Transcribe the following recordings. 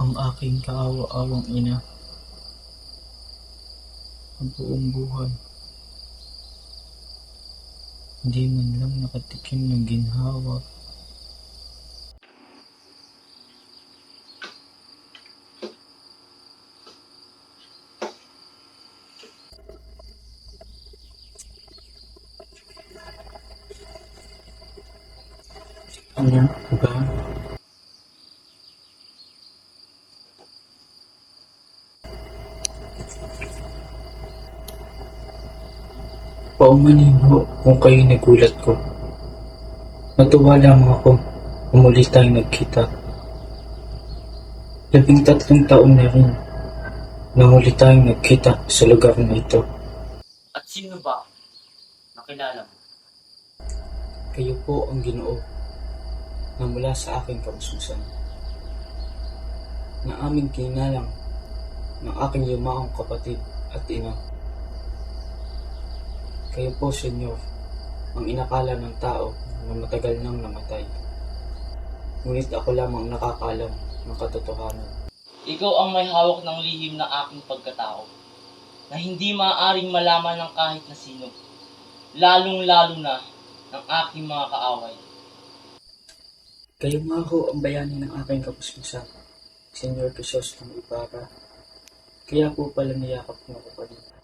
Ang aking kaawa-awang ina, ang buong buhay, hindi man lang nakatikim ng ginhawa. Ano ba? Paumanin ho kung kayo nagulat ko. Natuwa lamang ako kung muli tayong nagkita. 13 taon na rin na muli tayong nagkita sa lugar na ito. At sino ba nakilala mo? Kayo po ang Ginoo na mula sa aking kabususan, na aming kinalang ng aking yumaong kapatid at ina. Kayo po, Senyor, ang inakala ng tao na matagal nang namatay. Ngunit ako lamang nakakalam ng katotohanan. Ikaw ang may hawak ng lihim ng aking pagkatao, na hindi maaaring malaman ng kahit na sino, lalong-lalo na ng aking mga kaaway. Kayo nga ho ang bayani ng aking kapuspisan, Senyor Crisostong Ibarra. Kaya po pala niyakap mo ako kanina.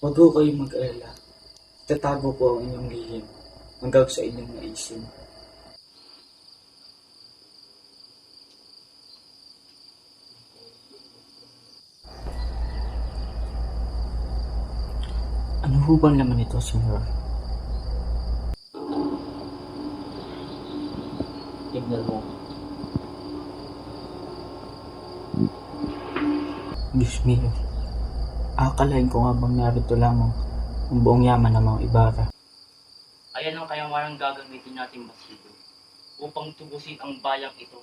Huwag ho kayong mag-alala. Tatago po ang inyong lihim hanggang sa inyong naisin. Ano ho bang laman ito, Senyor? Tignan mo. Diyos mio, akalain ko nga bang narito lamang ang buong yaman ng mga Ibarra. Ayan ang kayamanang gagamitin natin, Basilio, upang tubusin ang bayang ito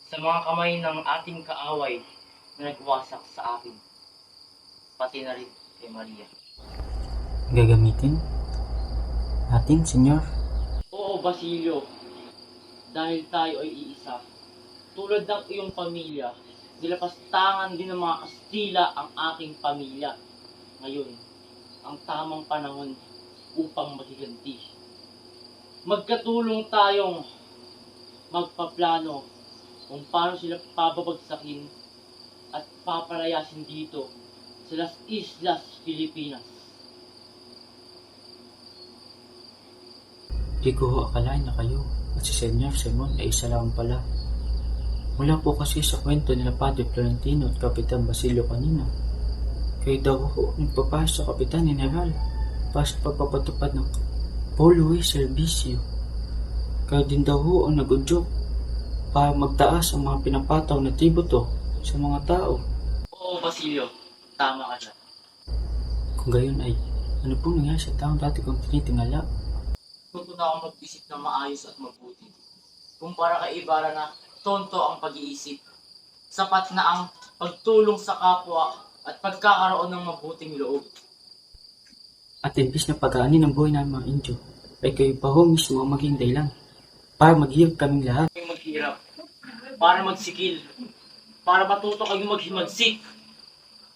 sa mga kamay ng ating kaaway na nagwasak sa akin, pati na rin kay Maria. Gagamitin natin, Senyor? Oo, Basilio, dahil tayo ay iisa. Tulad ng iyong pamilya, nilapastangan din ng mga Kastila ang aking pamilya. Ngayon, ang tamang panahon upang maghiganti. Magkatulong tayong magpaplano kung paano sila pababagsakin at papalayasin dito sa Las Islas Pilipinas. Di ko ho akalain na kayo at si Senyor Simon ay isa lang pala. Mula po kasi sa kwento nila Padre Florentino at Kapitan Basilio kanina, kayo daw ho nagpapasok sa Kapitan General para sa pagpapatupad ng Paulo Servisyo. Kayo din daw ho ang nag-udyok para magtaas ang mga pinapataw na tributo sa mga tao. Oo, Basilio, tama ka dyan. Kung gayon ay, ano pong nangyari sa taong dati kong tinitingala? Tuto na akong mag-isip na maayos at mabuti. Kumpara kay Ibarra na tonto ang pag-iisip. Sapat na ang pagtulong sa kapwa at pagkakaroon ng mabuting loob. At imbis na pag-aani ng buhay ng mga Indyo, ay kayo pa ho mismo ang maging dahilan para maghirap kaming lahat. Kayong maghirap, para magsikil, para matuto kayong maghimagsik.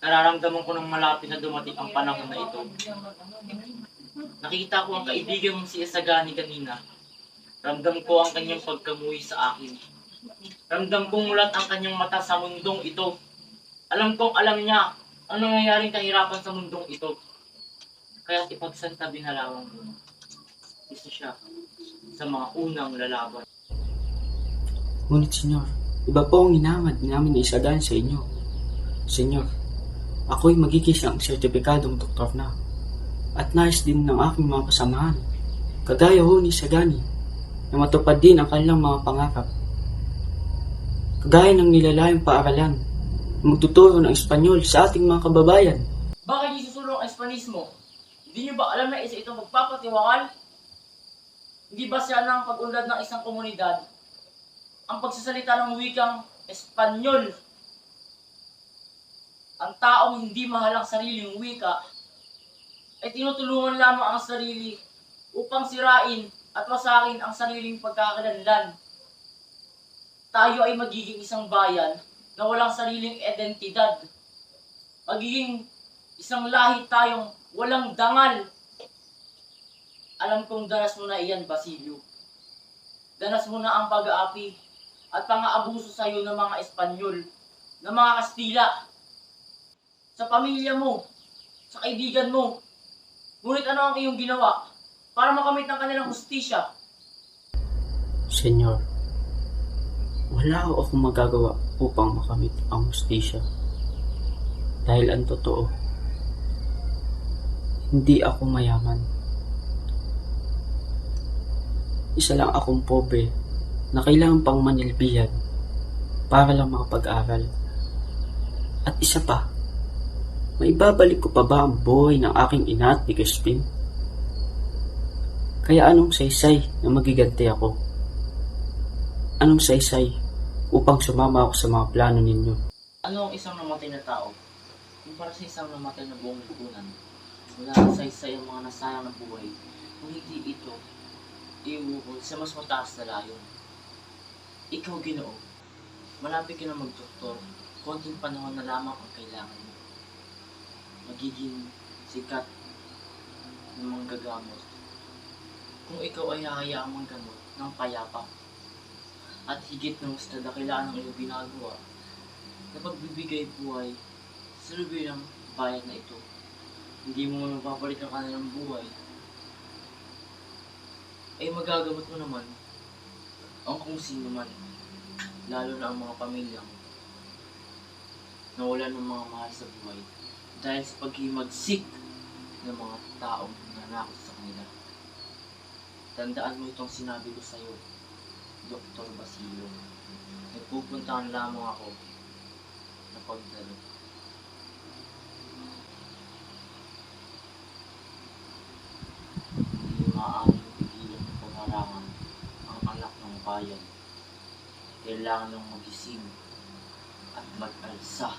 Nararamdaman ko ng malapit na dumating ang panahon na ito. Nakita ko ang kaibigan mong si Esagani kanina. Ramdam ko ang kanyang pagkamuhi sa akin. Ramdam kong mulat ang kanyang mata sa mundong ito. Alam kong alam niya ang nangyayaring kahirapan sa mundong ito. Kaya't ipagsantabi na lamang ko. Isa siya sa mga unang lalaban. Ngunit Senyor, iba po ang hinahangad namin na isagaan sa inyo. Senyor, ako'y magiging ang sertipikadong doktor na. At nais din ng aking mga kasamahan, kagaya ho ni Sagani, na matupad din ang kanilang mga pangarap. Kagaya ng nilalayong paaralan, na magtuturo ng Espanyol sa ating mga kababayan. Bakit niyo susulong ang Espanismo? Hindi niyo ba alam na isa itong magpapatiwakal? Hindi ba siya ng pag-unlad ng isang komunidad ang pagsasalita ng wikang Espanyol? Ang taong hindi mahal ang sariling wika ay tinutulungan lamang ang sarili upang sirain at wasakin ang sariling pagkakalanlan. Tayo ay magiging isang bayan na walang sariling identidad. Magiging isang lahi tayong walang dangal. Alam kong danas mo na iyan, Basilio. Danas mo na ang pag-aapi at pang-aabuso sa iyo ng mga Espanyol, ng mga Kastila, sa pamilya mo, sa kaibigan mo. Ngunit ano ang iyong ginawa para makamit ang kanilang hustisya? Senyor, wala akong magagawa upang makamit ang hustisya. Dahil ang totoo, hindi ako mayaman. Isa lang akong pobre na kailangan pang manilbihan para lang makapag-aral. At isa pa, maibabalik ko pa ba ang buhay ng aking ina at ni Crispin? Kaya anong saysay na magiganti ako? Anong saysay upang sumama ako sa mga plano ninyo? Ano ang isang namatay na tao? Kumpara sa isang namatay na buong lipunan. Wala ang saysay ang mga nasayang na buhay. Kung hindi ito, iuukol sa mas mataas na layon. Ikaw, Ginoo, malapit ka na magdoktor. Konting panahon na lamang ang kailangan mo. Magiging sikat ng mga gagamot. Kung ikaw ay hahayaang manggamot ng payapa at higit ng mas kadakilaan ng iyong ginagawa na pagbibigay buhay sa lubi ng bayan na ito, hindi mo man mapapalik ang kanilang buhay, ay magagamot mo naman ang kung sino man, lalo na ang mga pamilyang nawalan ng mga mahal sa buhay dahil sa paghimagsik ng mga taong nanakot sa kanila. Tandaan mo itong sinabi ko sa iyo, Dr. Basilio. Nagpupuntahan lamang ako na pagdalo. Hindi maaaring pigilan ng pangharangan ang anak ng bayan. Kailangan ng magising at mag-alsa